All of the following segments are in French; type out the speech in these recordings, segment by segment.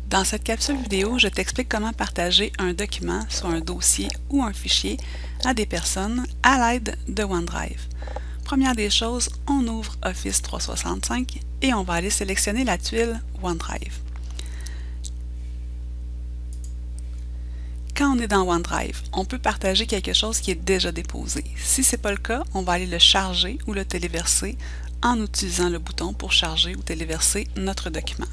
Dans cette capsule vidéo, je t'explique comment partager un document, soit un dossier ou un fichier, à des personnes à l'aide de OneDrive. Première des choses, on ouvre Office 365 et on va aller sélectionner la tuile OneDrive. Quand on est dans OneDrive, on peut partager quelque chose qui est déjà déposé. Si ce n'est pas le cas, on va aller le charger ou le téléverser en utilisant le bouton pour charger ou téléverser notre document.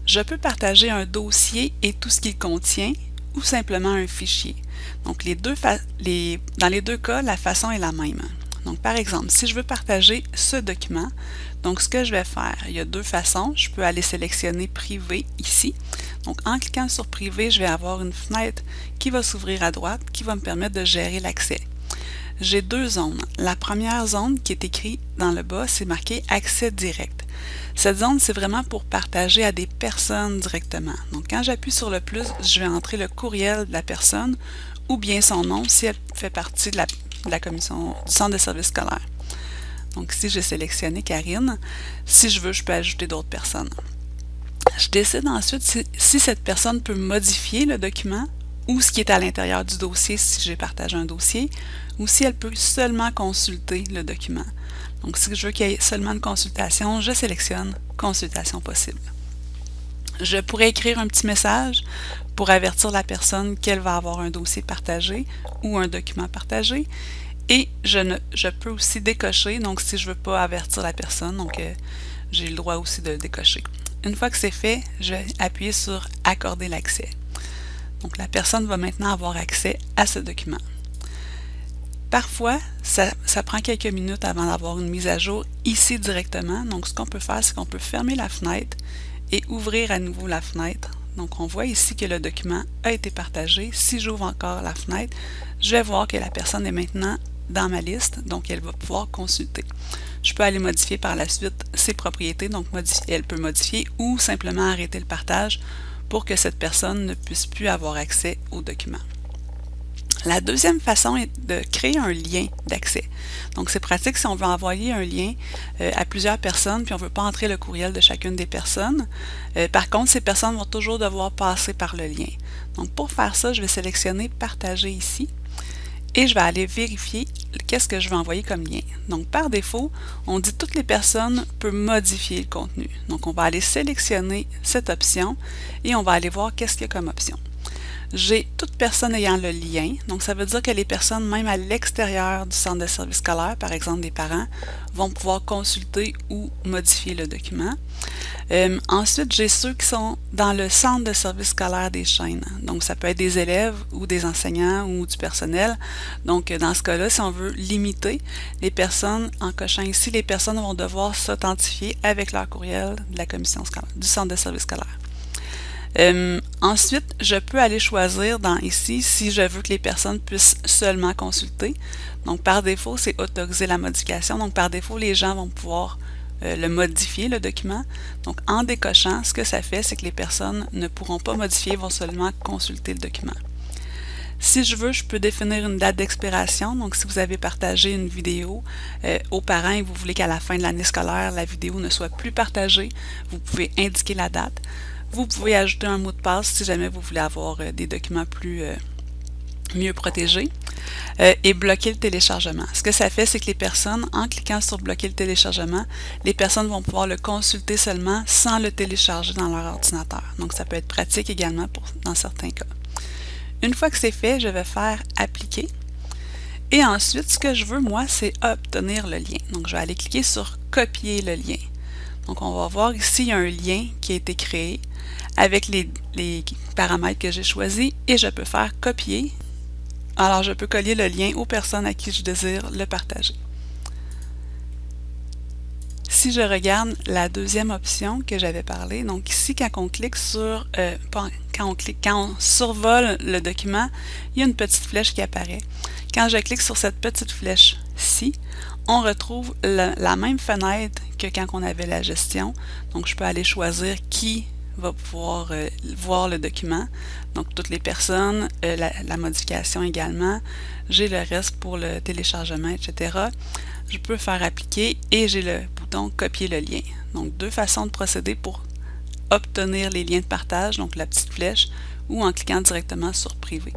Je peux partager un dossier et tout ce qu'il contient ou simplement un fichier. Donc dans les deux cas, la façon est la même. Donc par exemple, si je veux partager ce document, donc ce que je vais faire, il y a deux façons. Je peux aller sélectionner Privé ici. Donc en cliquant sur Privé, je vais avoir une fenêtre qui va s'ouvrir à droite qui va me permettre de gérer l'accès. J'ai deux zones. La première zone qui est écrite dans le bas, c'est marqué Accès direct. Cette zone, c'est vraiment pour partager à des personnes directement. Donc, quand j'appuie sur le plus, je vais entrer le courriel de la personne ou bien son nom si elle fait partie de la commission du centre de services scolaires. Donc, ici, j'ai sélectionné Karine. Si je veux, je peux ajouter d'autres personnes. Je décide ensuite si cette personne peut modifier le document ou ce qui est à l'intérieur du dossier si j'ai partagé un dossier, ou si elle peut seulement consulter le document. Donc, si je veux qu'il y ait seulement une consultation, je sélectionne « Consultation possible ». Je pourrais écrire un petit message pour avertir la personne qu'elle va avoir un dossier partagé ou un document partagé. Et je peux aussi décocher, donc si je ne veux pas avertir la personne, donc j'ai le droit aussi de le décocher. Une fois que c'est fait, je vais appuyer sur « Accorder l'accès ». Donc, la personne va maintenant avoir accès à ce document. Parfois, ça prend quelques minutes avant d'avoir une mise à jour ici directement. Donc, ce qu'on peut faire, c'est qu'on peut fermer la fenêtre et ouvrir à nouveau la fenêtre. Donc, on voit ici que le document a été partagé. Si j'ouvre encore la fenêtre, je vais voir que la personne est maintenant dans ma liste, donc elle va pouvoir consulter. Je peux aller modifier par la suite ses propriétés, donc elle peut modifier ou simplement arrêter le partage pour que cette personne ne puisse plus avoir accès au document. La deuxième façon est de créer un lien d'accès. Donc, c'est pratique si on veut envoyer un lien à plusieurs personnes, puis on ne veut pas entrer le courriel de chacune des personnes. Par contre, ces personnes vont toujours devoir passer par le lien. Donc, pour faire ça, je vais sélectionner « Partager » ici et je vais aller vérifier qu'est-ce que je vais envoyer comme lien. Donc, par défaut, on dit « Toutes les personnes peuvent modifier le contenu ». Donc, on va aller sélectionner cette option et on va aller voir qu'est-ce qu'il y a comme option. J'ai toute personne ayant le lien, donc ça veut dire que les personnes même à l'extérieur du centre de services scolaires, par exemple des parents, vont pouvoir consulter ou modifier le document. Ensuite, j'ai ceux qui sont dans le centre de services scolaires des chaînes. Donc, ça peut être des élèves ou des enseignants ou du personnel. Donc, dans ce cas-là, si on veut limiter les personnes, en cochant ici, les personnes vont devoir s'authentifier avec leur courriel de la commission scolaire, du centre de services scolaires. Ensuite, je peux aller choisir ici si je veux que les personnes puissent seulement consulter. Donc, par défaut, c'est autoriser la modification. Donc, par défaut, les gens vont pouvoir le modifier, le document. Donc, en décochant, ce que ça fait, c'est que les personnes ne pourront pas modifier, vont seulement consulter le document. Si je veux, je peux définir une date d'expiration. Donc, si vous avez partagé une vidéo aux parents et vous voulez qu'à la fin de l'année scolaire, la vidéo ne soit plus partagée, vous pouvez indiquer la date. Vous pouvez ajouter un mot de passe si jamais vous voulez avoir des documents mieux protégés et bloquer le téléchargement. Ce que ça fait, c'est que les personnes, en cliquant sur bloquer le téléchargement, les personnes vont pouvoir le consulter seulement sans le télécharger dans leur ordinateur. Donc, ça peut être pratique également dans certains cas. Une fois que c'est fait, je vais faire appliquer. Et ensuite, ce que je veux, moi, c'est obtenir le lien. Donc, je vais aller cliquer sur copier le lien. Donc, on va voir ici, il y a un lien qui a été créé avec les paramètres que j'ai choisis et je peux faire copier. Alors, je peux coller le lien aux personnes à qui je désire le partager. Si je regarde la deuxième option que j'avais parlé, donc ici, quand on clique sur, quand on survole le document, il y a une petite flèche qui apparaît. Quand je clique sur cette petite flèche-ci, on retrouve la même fenêtre que quand on avait la gestion. Donc, je peux aller choisir qui va pouvoir voir le document. Donc, toutes les personnes, la modification également. J'ai le reste pour le téléchargement, etc. Je peux faire appliquer et j'ai le bouton copier le lien. Donc, deux façons de procéder pour obtenir les liens de partage, donc la petite flèche, ou en cliquant directement sur Privé.